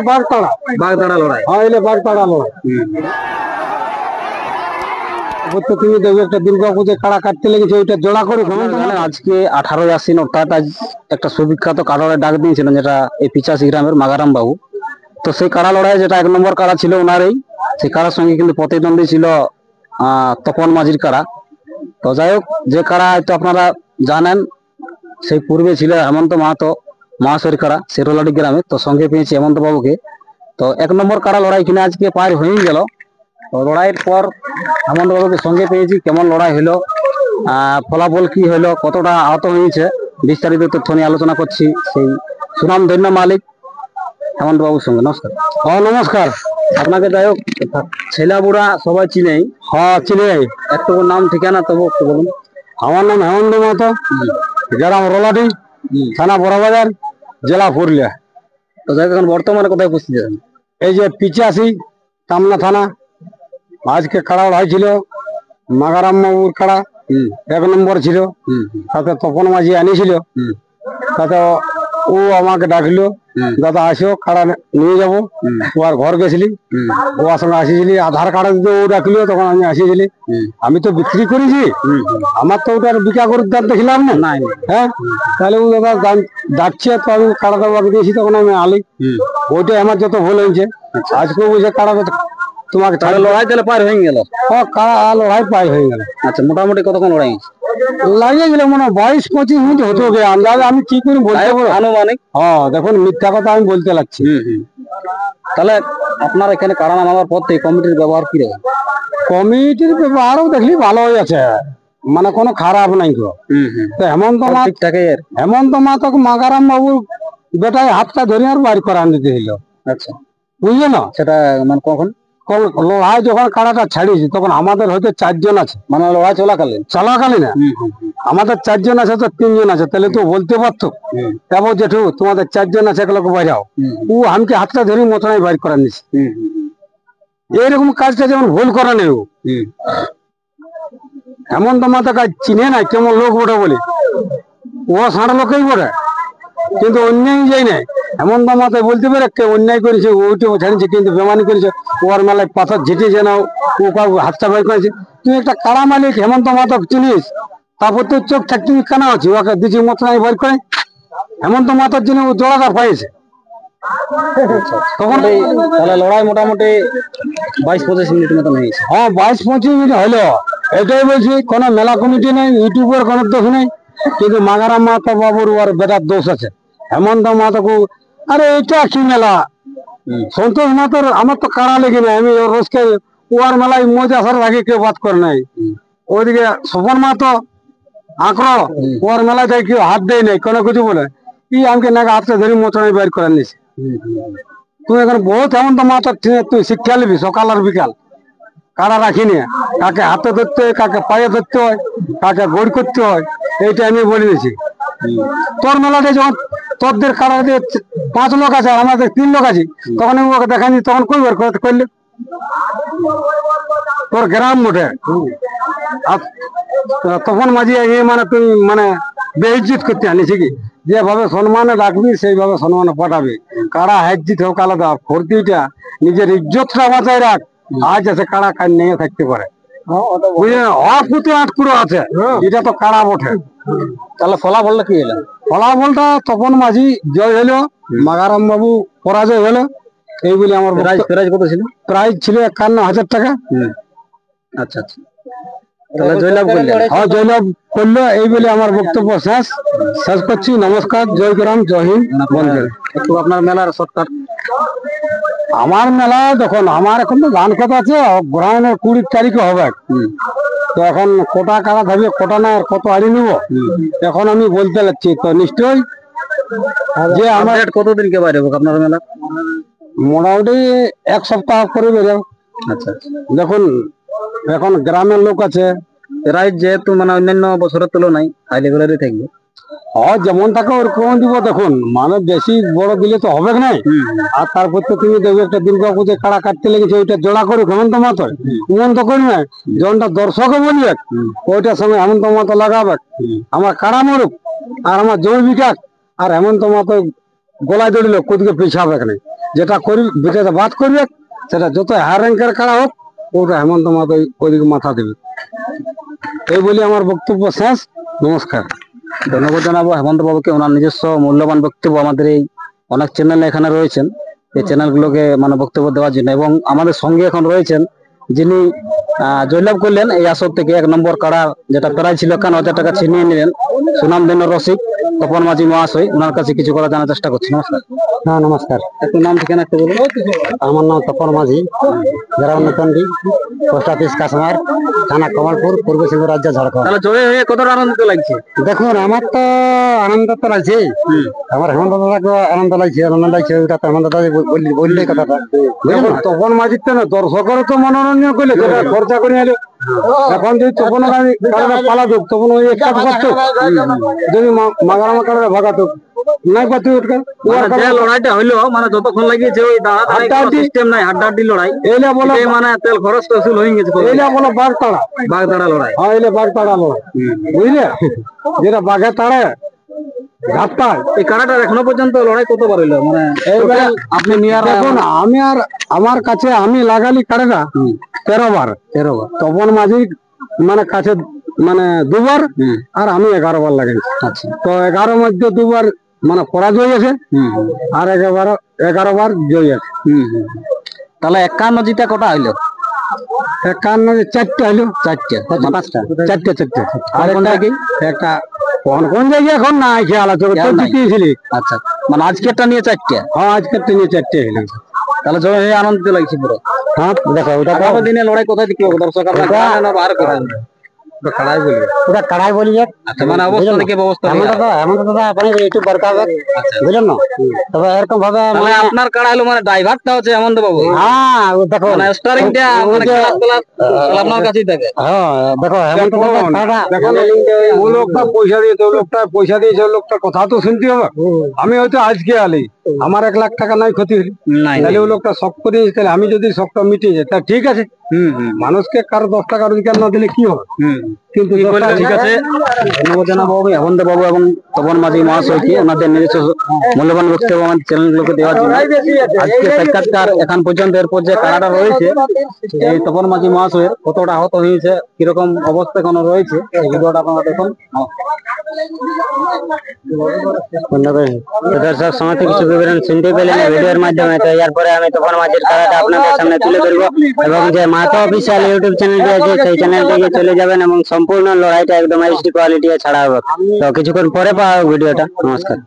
বাগতাড়া বাগদাড়া লড়াই। হ্যাঁ এলে বাগতাড়া লড়াই। তুমি দেখবে একটা দুর্গা পুজো কাড়া কাটতে লেগেছে ওইটা জোড়া করে আজকে 18ই আশ্বিন অর্থাৎ আজ একটা সুবিখ্যাত কাড়া লড়াই ডাক দিয়েছিলেন, যেটা এই 85 গ্রামের মাগারাম বাবু। তো সেই কাড়া লড়াই যেটা 1 নম্বর কাড়া ছিল ওনারই, সেই কাড়ার সঙ্গে কিন্তু প্রতিদ্বন্দ্বী ছিল তপন মাঝির কাড়া। তো যাই হোক, যে কাড়া হয়তো আপনারা জানেন, সেই পূর্বে ছিল হেমন্ত মাহাতো মহাশয়ের কাড়া শেরোলাডি গ্রামে। তো সঙ্গে পেয়েছি হেমন্ত বাবুকে। তো 1 নম্বর কাড়া লড়াই কিনা আজকে পার হয়ে গেল। তো লড়াইয়ের পর হেমন্ত বাবুকে সঙ্গে পেয়েছি, কেমন লড়াই হলো, ফলাফল কি হলো, কতটা আহত হয়েছে, বিস্তারিত তথ্য নিয়ে আলোচনা করছি সেই সুনাম ধন্য মালিক হেমন্ত বাবুর সঙ্গে। নমস্কার। নমস্কার আপনাকে যাই হোক ছেলা বুড়া সবাই চিনেই। হ্যাঁ চিনে একটু নাম ঠিকানা তবু একটু বলুন। আমার নাম হেমন্ত মাহাতো, গ্রাম রোলাডি, থানা বড়বাজার, জেলা পুরুলিয়া। তো যাই হোক, এখন বর্তমানে কোথায় উপস্থিত আছেন? এই যে 85 কামনা থানা। আজকে কাড়া লড়াই ছিল, মাগারাম বাবুর কাড়া 1 নম্বর ছিল। তাতে তপন মাঝি আনিছিল। তাতে ও আমাকে ডাকলো, দাদা আসো কাড়া নিয়ে যাবো। ও আর ঘর গেছিলি, ও সঙ্গে আসিছিলি, আধার কার্ড দিতে ও ডাকলো, তখন আমি আসিছিলি। আমি তো বিক্রি করেছি, আমার তো ওটার বিকা করে দাম দেখলাম না। হ্যাঁ, তাহলে ও দাদা ডাকছে, তো আমি কাড়াটা ওকে দিয়েছি, তখন আমি আলি। ওইটাই আমার যত ভুল হয়েছে। আজকেও বুঝে কাড়াটা তোমাকে লড়াই তাহলে পার হয়ে গেল। হ্যাঁ কাড়া লড়াই পাই হয়ে গেল। আচ্ছা, মোটামুটি কতক্ষণ লড়াই লাগিয়ে গেলে মনে হয় 22-25 মিনিট হতে হবে আন্দাজ। আমি কি করে বলতে পারবো আনুমানিক? হ্যাঁ দেখুন, মিথ্যা কথা আমি বলতে লাগছি। তাহলে আপনার এখানে কাড়া নামাবার পর থেকে কমিটির ব্যবহার কি রকম? কমিটির ব্যবহারও দেখলি ভালোই আছে, মানে কোনো খারাপ নাই। তো হেমন্ত মাহাতো মাগারাম বাবুর বেটায় হাতটা ধরে আর বাড়ি করান দিতে হইল। আচ্ছা, বুঝলে না? সেটা মানে কখন লড়াই যখন কাড়াটা ছাড়িয়েছি, তখন আমাদের হয়তো 4 জন আছে। মানে লড়াই চলাকালীন না আমাদের 4 জন আছে, তো 3 জন আছে, তাহলে তো বলতে পারতো এবার জেঠু তোমাদের 4 জন আছে, একলোকে বাইরাও। ও আমাকে হাতটা ধরে মতনাই বাইর করার নিছে। এইরকম কাজটা যেমন ভুল করা নেই। হেমন্ত মাহাতো কাজ চিনে নাই, কেমন লোক বটে বলে ও সাঁড় লোকেই বটে, কিন্তু অন্যায় যাই নাই। হেমন্ত মাহাতো বলতে পারে কে অন্যায় করেছে, ওইটা ছাড়িয়েছে, কিন্তু বেমানি করেছে। ওর মেলায় পাথর ঝিটিয়েছে না, ও কাউ হাতটা বাইর করেছে। তুই একটা কাড়া মালিক হেমন্ত মাহাতো চিনিস, তারপর তোর চোখ থাকতে কেন আছে? ওকে দিচ্ছি মতনাই বাইর করে। হেমন্ত মাহাতোর জন্য ও জোড়াটা পাইছে। তখন তাহলে লড়াই মোটামুটি 22-25 মিনিট মতন হয়েছে। হ্যাঁ 22-25 মিনিট হলো। এটাই বলছি, কোনো মেলা কমিটি নেই, ইউটিউবের কোনো দোষ নেই, কিন্তু মাগারাম মাহাতো বাবুর ওর বেটার দোষ আছে। হেমন্ত মাহাতো আরে এটা কি মেলা? সন্তোষ মাহাতোর আমার তো কাড়া লেগে নাই, আমি রোজকে ওয়ার মেলায় মজা আসার আগে কেউ বাদ করে নাই। ওইদিকে স্বপন মাহাতো আঁকড়ো, ওর মেলায় তাই কেউ হাত দেয় নাই, কোনো কিছু বলে কি আমাকে নাকি হাতটা ধরে মতনাই বাইর করে নিছে। তুই এখন বহুত হেমন্ত মাহাতো তুই শিক্ষা নিবি সকাল আর বিকাল। কাড়া রাখি নিয়ে কাকে হাতে ধরতে হয়, কাকে পায়ে ধরতে হয়, কাকে গোড় করতে হয়, এইটা আমি বলে দিয়েছি। তোর মেলাতে যখন তোদের কাড়া দিয়ে 5 লোক আছে আর আমাদের 3 লোক আছে, তখন আমি ওকে দেখানি, তখন কই বার করলে তোর গ্রাম মোটে তখন মাঝি মানে তুই মানে বেইজ্জত করতে আনিস কি? যেভাবে সম্মানে রাখবি সেইভাবে সম্মানে পাঠাবি। কাড়া হাইজিত হোক আলাদা, ফর্তিটা নিজের ইজ্জতটা বাঁচায় রাখ। আজ আছে কাড়া কাজ নিয়ে থাকতে পারে, বুঝলেন? অপুতে 8 কুড়ো আছে, এটা তো কাড়া বটে। তাহলে ফলাফলটা কি হলো? ফলাফলটা তপন মাঝি জয় হলো, মাগারাম বাবু পরাজয় হলো। এই বলে আমার প্রাইজ কত ছিল? প্রাইজ ছিল 51,000 টাকা। আচ্ছা আচ্ছা, তাহলে জয়লাভ করলেন? হ্যাঁ জয়লাভ করলো। এই বলে আমার বক্তব্য শেষ করছি। নমস্কার, জয় গ্রাম, জয় হিন্দ। একটু আপনার মেলার শর্টকাট। আমার মেলা দেখুন, আমার এখন তো ধান খেত আছে, গ্রহণের 20 তারিখে হবে। তো এখন কোটা কাড়া থাকবে, কোটা না আর কত আড়ি নিব এখন আমি বলতে লাগছি। তো নিশ্চয়ই যে আমার কতদিনকে বাইরে হোক আপনার মেলা? মোটামুটি 1 সপ্তাহ করে বেরো। আচ্ছা, দেখুন এখন গ্রামের লোক আছে, প্রাইজ যেহেতু মানে অন্যান্য বছরের তুলনায় হাই লেভেলেরই থাকবে। হ্যাঁ যেমন থাকে ওরকম দিব। দেখুন মানে বেশি বড় দিলে তো হবে না। আর তারপর তো তুমি দেখবে একটা দুর্গা পুজো কাড়া কাটতে লেগেছে, ওইটা জোড়া করে হেমন্ত মাহাতো এমন তো করবে। যখনটা দর্শকও বলবে ওইটার সঙ্গে হেমন্ত মাহাতো লাগাবে, আমার কাড়া মরুক আর আমার জমি বিকাক, আর হেমন্ত মাহাতো গলায় দড়িল কোদিকে পিছাবে এখানে। যেটা করি যেটা বাদ করবে সেটা যত হায়ার র্যাঙ্কের কারা হোক ওটা হেমন্ত মাহাতো ওইদিকে মাথা দেবে। এই বলি আমার বক্তব্য শেষ। নমস্কার। ধন্যবাদ জানাবো হেমন্ত বাবুকে, ওনার নিজস্ব মূল্যবান বক্তব্য আমাদের এই অনেক চ্যানেল এখানে রয়েছেন, এই চ্যানেলগুলোকে মানে বক্তব্য দেওয়ার জন্য। এবং আমাদের সঙ্গে এখন রয়েছেন যিনি জয়লাভ করলেন এই আসর থেকে 1 নম্বর কাড়া, যেটা প্রায় ছিল 51,000 টাকা ছিনিয়ে নিলেন সুনামধন্য রসিক তপন মাঝি মহাশয়। ওনার কাছে কিছু কথা জানার চেষ্টা করছি। নমস্কার। হ্যাঁ নমস্কার। একটু নাম ঠিকানা একটু বলুন। আমার নাম তপন মাঝি, গ্রাম নতুনডি, পোস্ট অফিস কাসমার, থানা কমলপুর, পূর্ব সিংহ রাজ্য, ঝাড়খণ্ড। তাহলে জয় হয়ে কতটা আনন্দিত লাগছে? দেখুন আমার তো আনন্দ তো লাগছে, আমার হেমন্ত দাদাকে আনন্দ লাগছে, ওটা তো হেমন্ত দাদা বললে কথাটা। তপন মাঝির তো না দর্শকেরও তো মনোরঞ্জন করলে যেটা খরচা করে এলো। এখন যদি তপন পালা দুক তখন ওই একটা করতো, যদি মাগারামা কারণে ভাগাতো নাই পাতো। যে লড়াইটা হইলো মানে যতক্ষণ লাগিয়েছে ওই সিস্টেম নাই, হাড্ডাহাড্ডি লড়াই, এইটা বলো মানে তেল খরচ টসুল হয়ে গেছে। এইটা বলো বাঘ তাড়া, বাঘ দাঁড়া লড়াই। হ্যাঁ এইটা বাঘ তাড়া লড়াই, বুঝলে? যেটা বাঘে তাড়ে ঘাটতায়। এই কাড়াটার এখনো পর্যন্ত লড়াই কতবার হইলো? মানে আপনি নিয়ার দেখুন আমি আর আমার কাছে আমি লাগালি কাড়াটা 13 বার। তপন মাঝি মানে কাছে মানে 2 বার, আর আমি 11 বার লাগাইছি। আচ্ছা। তো 11 মধ্যে 2 বার মানে পরাজয় আছে, আর 11 বার জয় আছে। তাহলে 51 জিতা কটা হইলো? 51 4টে হইলো। 4টে 4টে আর একটা কোন জায়গায় এখন না খেয়াল আছে, তো জিতিয়েছিলি। আচ্ছা, মানে আজকেরটা নিয়ে 4টে? হ্যাঁ আজকের নিয়ে 4টে হইলো। তাহলে জয় হয়ে আনন্দিত লাগছে পুরো। হ্যাঁ দেখো ওটা আগামী দিনে লড়াই কোথায় দেখতে পাবো দর্শক? আপনারা বার করেন ওটা কাড়াই বলি। আচ্ছা, মানে অবস্থা দেখে ব্যবস্থা হেমন্ত দাদা আপনি ইউটিউব বার করবেন, বুঝলেন না? তবে এরকম ভাবে মানে আপনার কাড়া হলো মানে ড্রাইভারটা হচ্ছে হেমন্ত বাবু। হ্যাঁ দেখো মানে স্টারিংটা মানে আপনার কাছেই থাকে। হ্যাঁ দেখো হেমন্ত দাদা ও লোকটা পয়সা দিয়েছে, ওই লোকটা পয়সা দিয়েছে, ওই লোকটা কথা তো শুনতে হবে। আমি হয়তো আজকে আলি আমার 1 লাখ টাকা নাই ক্ষতি হলি, তাহলে ওই লোকটা শখ করে দিয়েছে, তাহলে আমি যদি শখটা মিটিয়ে যায় তা ঠিক আছে। মানুষকে কারো 10 টাকা রোজগার না দিলে কি হবে? কিন্তু ঠিক আছে। ধন্যবাদ জানাবো হেমন্ত বাবু এবং তপন মাঝি মহাশয়কে ওনাদের নিজস্ব মূল্যবান বক্তব্য আমাদের চ্যানেলগুলোকে দেওয়ার জন্য। আজকে সাক্ষাৎকার এখন পর্যন্ত। এরপর যে কারাটা রয়েছে এই তপন মাঝি মহাশয়ের, কতটা আহত হয়েছে, কিরকম অবস্থা এখন রয়েছে, এই ভিডিওটা আপনারা দেখুন। দর্শক সমাজে কিছু বিবরণ শুনতে পেলেন ভিডিওর মাধ্যমে, তো এরপরে আমি তপন মাঝির কারাটা আপনাদের সামনে তুলে ধরবো। এবং যে মাহাতো অফিসিয়াল ইউটিউব চ্যানেলটি আছে সেই চ্যানেলটিকে চলে যাবেন এবং সম্পূর্ণ লড়াইটা একদম এইচডি কোয়ালিটি ছাড়া হবে। তো কিছুক্ষণ পরে পাওয়া ভিডিওটা। নমস্কার।